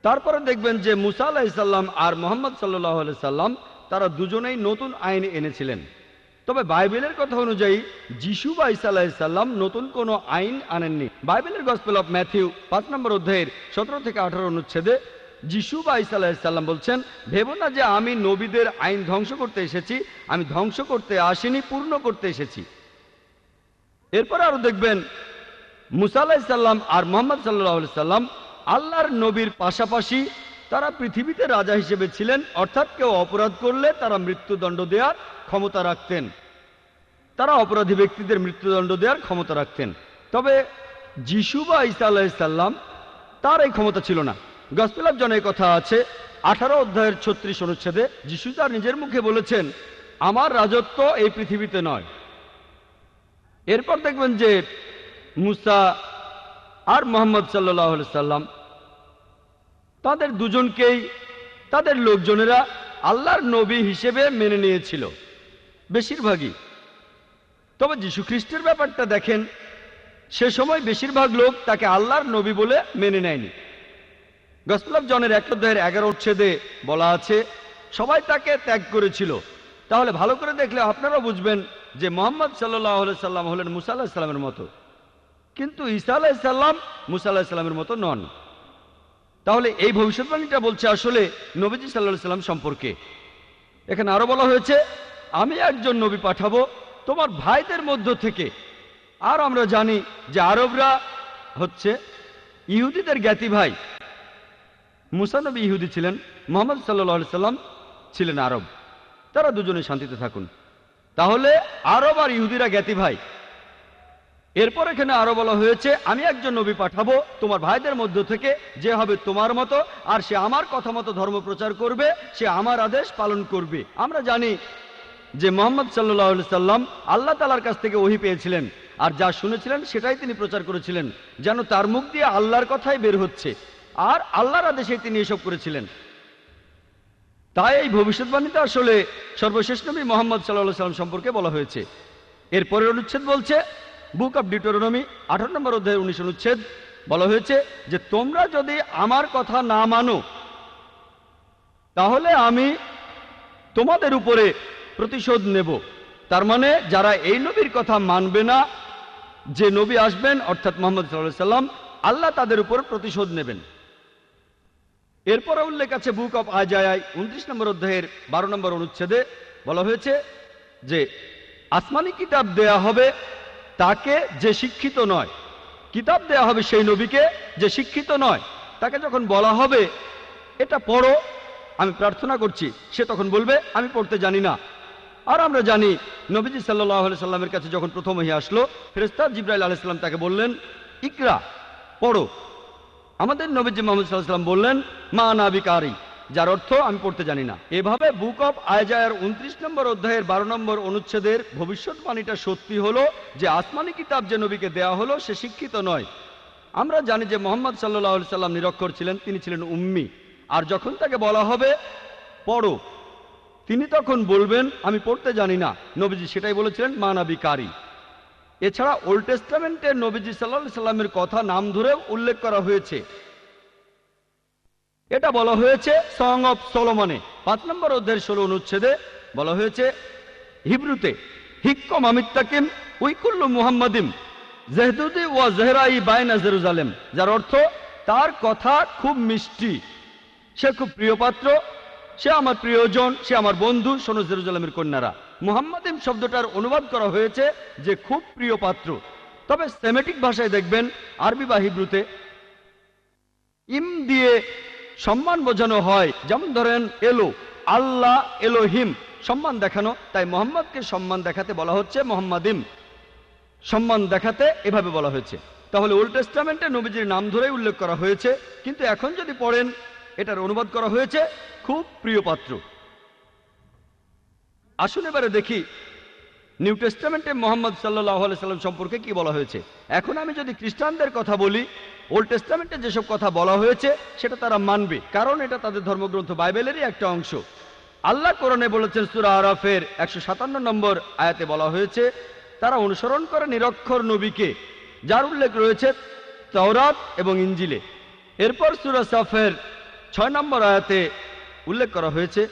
তারপরে দেখবেন যে মুসা আলাইহিস সালাম আর মুহাম্মদ সাল্লাল্লাহু আলাইহি সাল্লাম তারা দুজনেই নতুন আইন এনেছিলেন। তবে বাইবেলের কথা অনুযায়ী যিশু বা ঈসা আলাইহিস সালাম নতুন কোনো আইন আনেননি। বাইবেলের গসপেল অফ ম্যাথিউ 5 নম্বর অধ্যায়ের 17 থেকে 18 অনুচ্ছেদে যিশু বা ঈসা আলাইহিস সালাম বলছেন, ভেবো না যে আমি নবীদের আইন ধ্বংস করতে এসেছি, আমি ধ্বংস করতে আসিনি, পূর্ণ করতে এসেছি। এরপরে আরো দেখবেন মুসা আলাইহিস সালাম আর মুহাম্মদ সাল্লাল্লাহু আলাইহি সাল্লাম আল্লাহর নবীর পাশাপাশি তারা পৃথিবীতে রাজা হিসেবে ছিলেন, অর্থাৎ কেউ অপরাধ করলে তারা মৃত্যুদণ্ড দেওয়ার ক্ষমতা রাখতেন, তারা অপরাধী ব্যক্তিদের মৃত্যুদণ্ড দেওয়ার ক্ষমতা রাখতেন। তবে যিশু বা ঈসা আলাইহিস সালাম তার এই ক্ষমতা ছিল না। গসপেল অফ জনের কথা আছে 18 অধ্যায়ের 36 অনুচ্ছেদে যিশু তার নিজের মুখে বলেছেন, আমার রাজত্ব এই পৃথিবীতে নয়। এরপর দেখবেন যে মুসা আর মুহাম্মদ সাল্লাল্লাহু আলাইহি সাল্লাম তাদের দুজনকেই তাদের লোকজনেরা আল্লাহর নবী হিসেবে মেনে নিয়েছিল, বেশিরভাগই। তবে যীশু খ্রিস্টের ব্যাপারটা দেখেন, সে সময় বেশিরভাগ লোক তাকে আল্লাহর নবী বলে মেনে নেয়নি। গসপেল অফ জনের 1 অধ্যায়ের 11 অনুচ্ছেদে বলা আছে সবাই তাকে ত্যাগ করেছিল। তাহলে ভালো করে দেখলে আপনারা বুঝবেন যে মুহাম্মদ সাল্লাল্লাহু আলাইহি সাল্লাম হলেন মুসা আলাইহিস সালামের মতো, কিন্তু ঈসা আলাইহিস সালাম মুসা আলাইহিস সালামের মতো নন। তাহলে এই ভবিষ্যৎবাণীটা বলছে আসলে নবীজি সাল্লাল্লাহু আলাইহি সাল্লাম সম্পর্কে। এখানে আরো বলা হয়েছে, আমি একজন নবী পাঠাবো তোমার ভাইদের মধ্য থেকে। আর আমরা জানি যে আরবরা হচ্ছে ইহুদিদের জ্ঞাতি ভাই। মুসা নবী ইহুদি ছিলেন, মুহাম্মদ সাল্লাল্লাহু আলাইহি সাল্লাম ছিলেন আরব। তারা দুজনে শান্তিতে থাকুন। তাহলে আরব আর ইহুদিরা জ্ঞাতি ভাই। এরপর এখানে আরো বলা হয়েছে, আমি একজন নবী পাঠাবো তোমার ভাইদের মধ্য থেকে, যে হবে তোমার মতো, আর সে আমার কথা মতো ধর্ম প্রচার করবে, সে আমার আদেশ পালন করবে। আমরা জানি যে মুহাম্মদ সাল্লাল্লাহু আলাইহি সাল্লাম আল্লাহ তাআলার কাছ থেকে ওহী পেয়েছিলেন, আর যা শুনেছিলেন সেটাই তিনি প্রচার করেছিলেন, যেন তার মুখ দিয়ে আল্লাহর কথাই বের হচ্ছে, আর আল্লাহর আদেশেই তিনি এসব করেছিলেন। তাই এই ভবিষ্যৎবাণীতে আসলে সর্বশেষ নবী মুহাম্মদ সাল্লাল্লাহু আলাইহি সাল্লাম সম্পর্কে বলা হয়েছে। এরপরের অনুচ্ছেদ বলছে, বুক অব ডিউটেরোনমি 18 নম্বর অধ্যায়ের 19 অনুচ্ছেদ বলা হয়েছে যে তোমরা যদি আমার কথা না মানো তাহলে আমি তোমাদের উপরে প্রতিশোধ নেব। তার মানে যারা এই নবীর কথা মানবে না, যে নবী আসবেন অর্থাৎ মুহাম্মদ সাল্লাল্লাহু আলাইহি সাল্লাম, আল্লাহ তাদের উপর প্রতিশোধ নেবেন। এরপরে উল্লেখ আছে বুক অব আইজায়া 29 নম্বর অধ্যায়ের 12 নম্বর অনুচ্ছেদে বলা হয়েছে যে আসমানি কিতাব দেয়া হবে তাকে যে শিক্ষিত নয়। কিতাব দেয়া হবে সেই নবীকে যে শিক্ষিত নয়। তাকে যখন বলা হবে এটা পড়ো, আমি প্রার্থনা করছি, সে তখন বলবে আমি পড়তে জানি না। আর আমরা জানি নবীজি সাল্লাল্লাহু আলাইহি সাল্লামের কাছে যখন প্রথম ওহী আসলো, ফেরেশতা জিবরাইল আলাইহিস সালাম তাকে বললেন ইকরা, পড়ো। আমাদের নবীজি মুহাম্মদ সাল্লাল্লাহু আলাইহি সাল্লাম বললেন মা আনা বিকারি, যার অর্থ আমি পড়তে জানি না। এভাবে বুক অব আইজায়ার 29 নম্বর অধ্যায়ের 12 নম্বর অনুচ্ছেদের ভবিষ্যৎবাণীটা সত্যি হলো যে আসমানি কিতাব যে নবীকে দেয়া হলো সে শিক্ষিত নয়। আমরা জানি যে মুহাম্মদ সাল্লাল্লাহু আলাইহি সাল্লাম নিরক্ষর ছিলেন, তিনি ছিলেন উম্মি। আর যখন তাকে বলা হবে পড়ো, তিনি তখন বলবেন আমি পড়তে জানি না। নবীজি সেটাই বলেছিলেন মা আনা বিকারি। এছাড়া ওল্ড টেস্টামেন্টে নবীজি সাল্লাল্লাহু আলাইহি সাল্লামের কথা নাম ধরেও উল্লেখ করা হয়েছে। এটা বলা হয়েছে সং অফ সলোমনে 5 নম্বর অধ্যায়ের 16 অনুচ্ছেদে বলা হয়েছে হিব্রুতে হিক্কম আমিত্তাকিম উইকুল্লু মুহাম্মাদিম জেহদুদি ওয়া জেহরাই বাইনা জেরুজালেম, যার অর্থ তার কথা খুব মিষ্টি, সে খুব প্রিয় পাত্র, সে আমার প্রিয়জন, সে আমার বন্ধু, শোনো জেরুজালেমের কন্যারা। মুহাম্মাদিম শব্দটার অনুবাদ করা হয়েছে যে খুব প্রিয় পাত্র। তবে সেমেটিক ভাষায় দেখবেন আরবি বা হিব্রুতে ইম দিয়ে সম্মান বোঝানো হয়। যেমন ধরেন এলো, আল্লাহ এলোহিম, সম্মান দেখানো, তাই মুহাম্মদকে সম্মান দেখাতে বলা হচ্ছে মুহাম্মাদিম, সম্মান দেখাতে এভাবে বলা হয়েছে। তাহলে ওল্ড টেস্টামেন্টে নবীজির নাম ধরেই উল্লেখ করা হয়েছে, কিন্তু এখন যদি পড়েন এটার অনুবাদ করা হয়েছে খুব প্রিয় পাত্র। আসুন এবারে দেখি নিউ টেস্টামেন্টে মুহাম্মদ সাল্লাল্লাহু আলাইহি সাল্লাম সম্পর্কে কি বলা হয়েছে। এখন আমি যদি খ্রিস্টানদের কথা বলি, ওল্ড টেস্টামেন্টে যেসব কথা বলা হয়েছে সেটা তারা মানবে, কারণ এটা তাদের ধর্মগ্রন্থ বাইবেলেরই একটা অংশ। আল্লাহ কোরআনে বলেছেন সূরা আরাফের 157 নম্বর আয়াতে বলা হয়েছে তারা অনুসরণ করে নিরক্ষর নবীকে, যার উল্লেখ রয়েছে তাওরাত এবং ইনজিলে। এরপর সূরা সাফের 6 নম্বর আয়াতে উল্লেখ করা হয়েছে,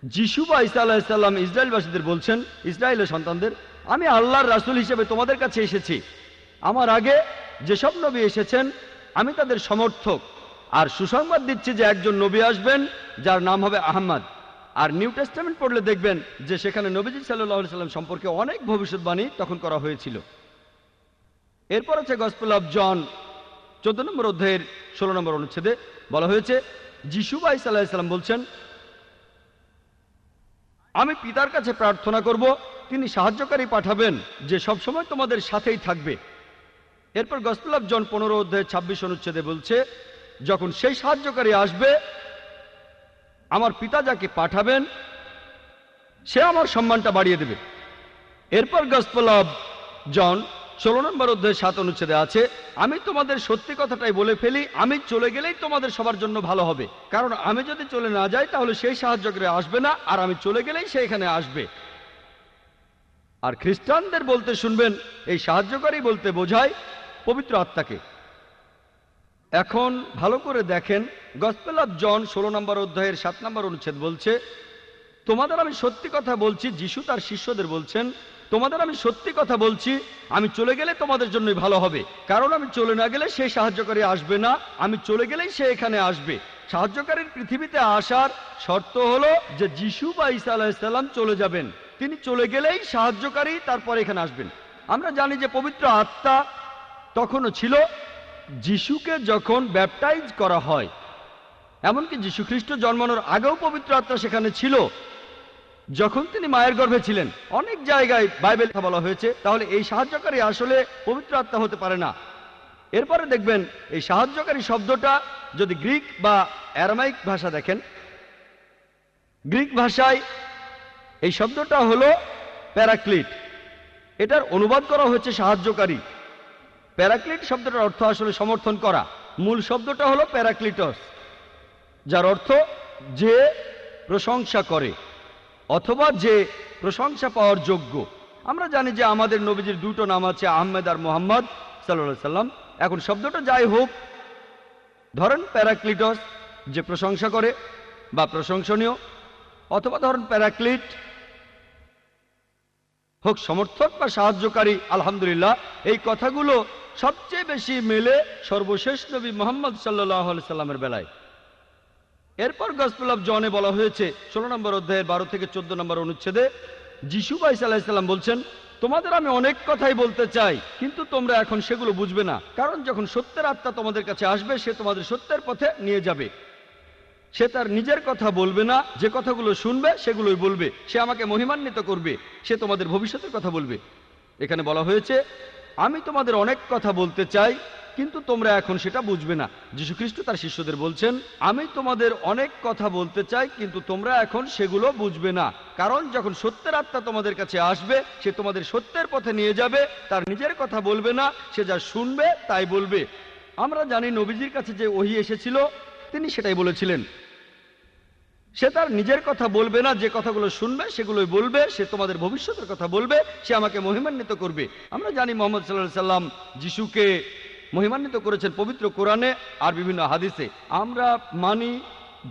যিশু বা ঈসা আলাইহিস সালাম ইসরায়েলবাসীদের বলছেন, ইসরায়েলের সন্তানদের, আমি আল্লাহর রাসূল হিসেবে তোমাদের কাছে এসেছি। আমার আগে যেসব নবী এসেছেন আমি তাদের সমর্থক, আর সুসংবাদ দিচ্ছি যে একজন নবী আসবেন যার নাম হবে আহমদ। আর নিউ টেস্টামেন্ট পড়লে দেখবেন যে সেখানে নবীজি সাল্লাল্লাহু আলাইহি সাল্লাম সম্পর্কে অনেক ভবিষ্যৎবাণী তখন করা হয়েছিল। এরপর আছে গসপেল অফ জন 14 নম্বর অধ্যায়ের 16 নম্বর অনুচ্ছেদে বলা হয়েছে, যিশু বা ঈসা আলাইহিস সালাম বলছেন, আমি পিতার কাছে প্রার্থনা করব, তিনি সাহায্যকারী পাঠাবেন যে সবসময় তোমাদের সাথেই থাকবে। এরপর গসপেল অফ জন 15 অধ্যায় 26 অনুচ্ছেদে বলছে, যখন সেই সাহায্যকারী আসবে আমার পিতা যাকে পাঠাবেন সে আমার সম্মানটা বাড়িয়ে দেবে। এরপর গসপেল অফ জন 16 নম্বর অধ্যায় 7 অনুচ্ছেদে আছে, আমি তোমাদের সত্যি কথাটাই বলে ফেলি, আমি চলে গেলেই তোমাদের সবার জন্য ভালো হবে, কারণ আমি যদি চলে না যাই তাহলে সেই সাহায্যকারী আসবে না, আর আমি চলে গেলেই সে এখানে আসবে। আর খ্রিস্টানদের বলতে শুনবেন, এই সাহায্যকারী বলতে বোঝায় পবিত্র আত্মাকে। এখন ভালো করে দেখেন, গসপেল অফ জন 16 নম্বর অধ্যায়ের 7 নম্বর অনুচ্ছেদ বলছে, তোমাদের আমি সত্যি কথা বলছি, যিশু তার শিষ্যদের বলছেন, তোমাদের আমি সত্যি কথা বলছি, আমি চলে গেলে তোমাদের জন্যই ভালো হবে, কারণ আমি চলে না গেলে সেই সাহায্যকারী আসবে না, আমি চলে গেলেই সে এখানে আসবে। সাহায্যকারীর পৃথিবীতে আসার শর্ত হলো যে যিশু বা ঈসা আলাইহিস সালাম চলে যাবেন, তিনি চলে গেলেই সাহায্যকারী তারপর এখানে আসবেন। আমরা জানি যে পবিত্র আত্মা তখনও ছিল যিশুকে যখন ব্যাপটাইজ করা হয়, এমনকি যীশু খ্রিস্ট জন্মানোর আগেও পবিত্র আত্মা সেখানে ছিল যখন তিনি মায়ের গর্ভে ছিলেন। অনেক জায়গায় বাইবেল কথা বলা হয়েছে, তাহলে এই সাহায্যকারী আসলে পবিত্র আত্মা হতে পারে না। এরপরে দেখবেন এই সাহায্যকারী শব্দটা যদি গ্রিক বা অ্যারামাইক ভাষা দেখেন, গ্রিক ভাষায় এই শব্দটা হলো প্যারাক্লিট, এটার অনুবাদ করা হয়েছে সাহায্যকারী। প্যারাক্লিট শব্দটার অর্থ আসলে সমর্থন করা। মূল শব্দটা হলো প্যারাক্লিটস, যার অর্থ যে প্রশংসা করে অথবা যে প্রশংসা পাওয়ার যোগ্য। আমরা জানি যে আমাদের নবীজির দুটো নাম আছে, আহমেদ আর মোহাম্মদ সাল্লাল্লাহু আলাইহি সাল্লাম। এখন শব্দটা যাই হোক, ধরেন প্যারাক্লিটস যে প্রশংসা করে বা প্রশংসনীয়, অথবা ধরেন প্যারাক্লিট হোক সমর্থক বা সাহায্যকারী। আলহামদুলিল্লাহ, এই কথাগুলো সবচেয়ে বেশি মেলে সর্বশেষ নবী মুহাম্মদ সাল্লাল্লাহু আলাইহি সাল্লামের বেলায়। এরপর গসপেল অফ জনে বলা হয়েছে 16 নম্বর অধ্যায়ের 12 থেকে 14 নম্বর অনুচ্ছেদে, যিশু বা ঈসা আলাইহিস সালাম বলছেন, তোমাদের আমি অনেক কথাই বলতে চাই, কিন্তু তোমরা এখন সেগুলো বুঝবে না, কারণ যখন সত্যের আত্মা তোমাদের কাছে আসবে সে তোমাদের সত্যের পথে নিয়ে যাবে। সে তার নিজের কথা বলবে না, যে কথাগুলো শুনবে সেগুলোই বলবে, সে আমাকে মহিমান্বিত করবে, সে তোমাদের ভবিষ্যতের কথা বলবে। এখানে বলা হয়েছে, আমি তোমাদের অনেক কথা বলতে চাই কিন্তু তোমরা এখন সেটা বুঝবে না। যীশু খ্রিস্ট তার শিষ্যদের বলছেন, আমি তোমাদের অনেক কথা বলতে চাই কিন্তু তোমরা এখন সেগুলো বুঝবে না, কারণ যখন সত্যের আত্মা তোমাদের কাছে আসবে সে তোমাদের সত্যের পথে নিয়ে যাবে, তার নিজের কথা বলবে না, সে যা শুনবে তাই বলবে। আমরা জানি নবীজির কাছে যে ওহী এসেছিল তিনি সেটাই বলেছিলেন, সে তার নিজের কথা বলবে না, যে কথাগুলো শুনবে সেগুলোই বলবে, সে তোমাদের ভবিষ্যতের কথা বলবে, সে আমাকে মহিমান্বিত করবে। আমরা জানি মুহাম্মদ সাল্লাল্লাহু আলাইহি সাল্লাম যিশুকে মহিমান্বিত করেছেন পবিত্র কোরআনে আর বিভিন্ন হাদিসে। আমরা মানি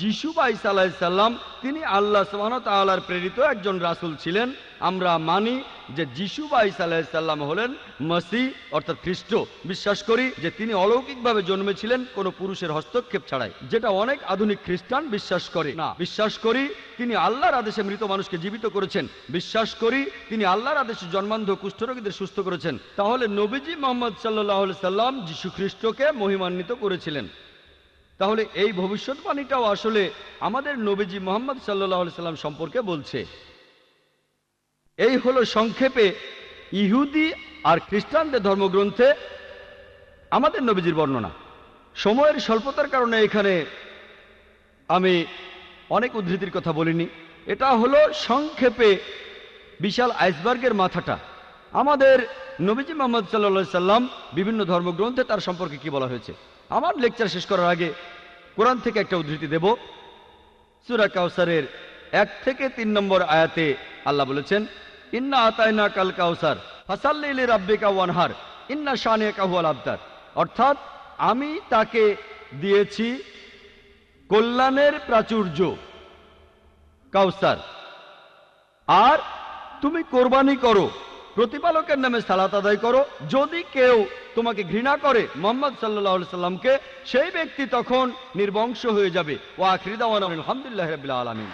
যিশু বা ঈসা আলাইহিস সালাম তিনি আল্লাহ সুবহানাহু ওয়া তাআলার প্রেরিত একজন রাসূল ছিলেন। আমরা মানি যে যিশু বা ঈসা আলাইহিস সালাম হলেন মসিহ অর্থাৎ খ্রিস্ট। বিশ্বাস করি যে তিনি অলৌকিকভাবে জন্মেছিলেন কোনো পুরুষের হস্তক্ষেপ ছাড়াই, যেটা অনেক আধুনিক খ্রিস্টান বিশ্বাস করে না। বিশ্বাস করি তিনি আল্লাহর আদেশে মৃত মানুষকে জীবিত করেছেন। বিশ্বাস করি তিনি আল্লাহর আদেশে জন্মান্ধ কুষ্ঠরোগীদের সুস্থ করেছেন। তাহলে নবীজি মুহাম্মদ সাল্লাল্লাহু আলাইহি সাল্লাম যিশু খ্রিস্টকে মহিমান্বিত করেছিলেন। তাহলে এই ভবিষ্যৎবাণীটাও আসলে আমাদের নবীজি মুহাম্মদ সাল্লাল্লাহু আলাইহি সাল্লাম সম্পর্কে বলছে। এই হলো সংক্ষেপে ইহুদি আর খ্রিস্টানদের ধর্মগ্রন্থে আমাদের নবীজির বর্ণনা। সময়ের স্বল্পতার কারণে এখানে আমি অনেক উদ্ধৃতির কথা বলিনি। এটা হলো সংক্ষেপে বিশাল আইসবার্গের মাথাটা। আমাদের নবীজি মুহাম্মদ সাল্লাল্লাহু আলাইহি সাল্লাম বিভিন্ন ধর্মগ্রন্থে তার সম্পর্কে কি বলা হয়েছে। আমার লেকচার শেষ করার আগে কোরআন থেকে একটা উদ্ধৃতি দেব। সূরা কাউসারের 1 থেকে 3 নম্বর আয়াতে আল্লাহ বলেছেন, ইন্না আতাইনা কাল কাউসার ফাসাল্লি লিরাব্বিকা ওয়ানহার ইন্না শানিয়াকা হুয়াল আবতার। অর্থাৎ আমি তাকে দিয়েছি কল্যাণের প্রাচুর্য কাউসার। আর তুমি কোরবানি করো, প্রতিপালকের নামে সালাত আদায় করো। যদি কেউ তোমাকে ঘৃণা করে মুহাম্মদ সাল্লাল্লাহু আলাইহি সাল্লামকে, সেই ব্যক্তি তখন নির্বংশ হয়ে যাবে। ওয়া আখিরু দাওয়ানা আলহামদুলিল্লাহি রাব্বিল আলামিন।